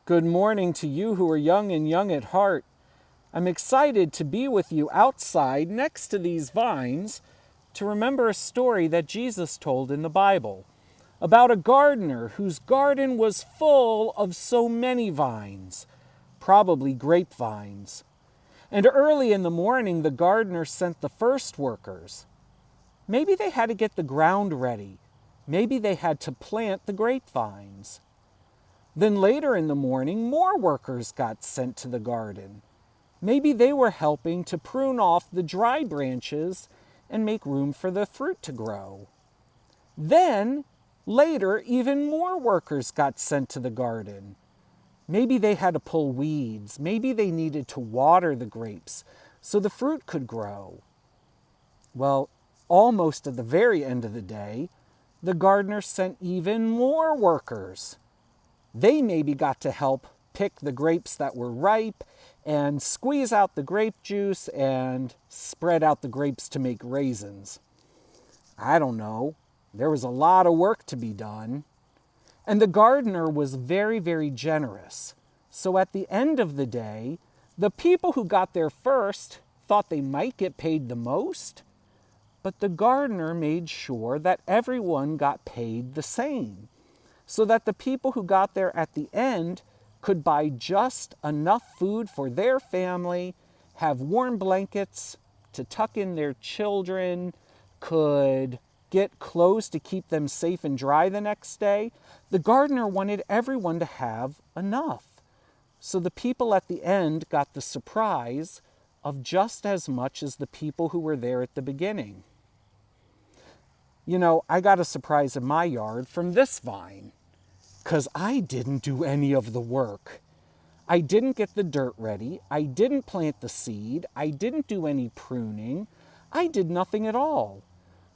Good morning to you who are young and young at heart. I'm excited to be with you outside next to these vines to remember a story that Jesus told in the Bible about a gardener whose garden was full of so many vines, probably grapevines. And early in the morning, the gardener sent the first workers. Maybe they had to get the ground ready. Maybe they had to plant the grapevines. Then later in the morning, more workers got sent to the garden. Maybe they were helping to prune off the dry branches and make room for the fruit to grow. Then, later, even more workers got sent to the garden. Maybe they had to pull weeds. Maybe they needed to water the grapes so the fruit could grow. Well, almost at the very end of the day, the gardener sent even more workers. They maybe got to help pick the grapes that were ripe and squeeze out the grape juice and spread out the grapes to make raisins. I don't know. There was a lot of work to be done. And the gardener was very, very generous. So at the end of the day, the people who got there first thought they might get paid the most, but the gardener made sure that everyone got paid the same, so that the people who got there at the end could buy just enough food for their family, have warm blankets to tuck in their children, could get clothes to keep them safe and dry the next day. The gardener wanted everyone to have enough. So the people at the end got the surprise of just as much as the people who were there at the beginning. You know, I got a surprise in my yard from this vine, because I didn't do any of the work. I didn't get the dirt ready. I didn't plant the seed. I didn't do any pruning. I did nothing at all.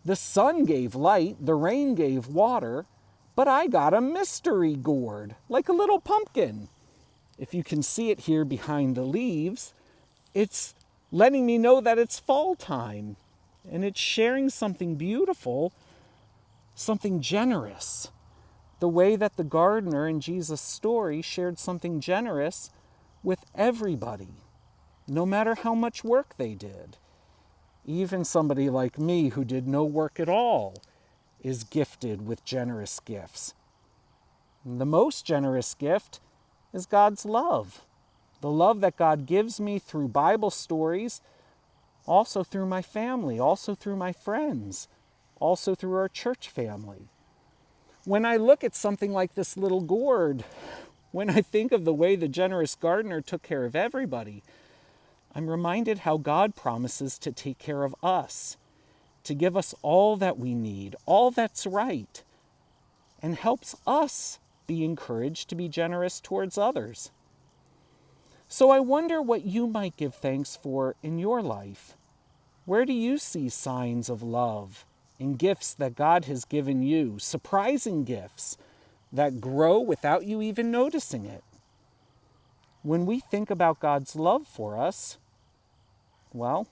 The sun gave light, the rain gave water, but I got a mystery gourd, like a little pumpkin. If you can see it here behind the leaves, it's letting me know that it's fall time, and it's sharing something beautiful, something generous. The way that the gardener in Jesus' story shared something generous with everybody, no matter how much work they did. Even somebody like me who did no work at all is gifted with generous gifts. And the most generous gift is God's love. The love that God gives me through Bible stories, also through my family, also through my friends, also through our church family. When I look at something like this little gourd, when I think of the way the generous gardener took care of everybody, I'm reminded how God promises to take care of us, to give us all that we need, all that's right, and helps us be encouraged to be generous towards others. So I wonder what you might give thanks for in your life. Where do you see signs of love and gifts that God has given you, surprising gifts that grow without you even noticing it? When we think about God's love for us, well,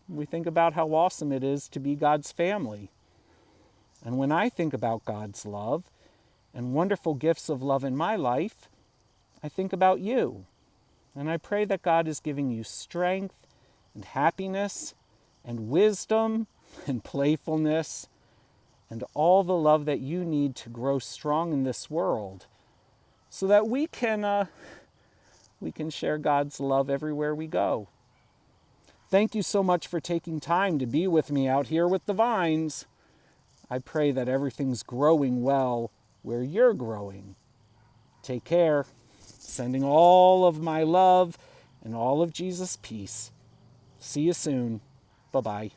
we think about how awesome it is to be God's family. And when I think about God's love and wonderful gifts of love in my life, I think about you. And I pray that God is giving you strength and happiness and wisdom and playfulness and all the love that you need to grow strong in this world, so that we can share God's love everywhere we go. Thank you so much for taking time to be with me out here with the vines. I pray that everything's growing well where you're growing. Take care. Sending all of my love and all of Jesus' peace. See you soon. Bye-bye.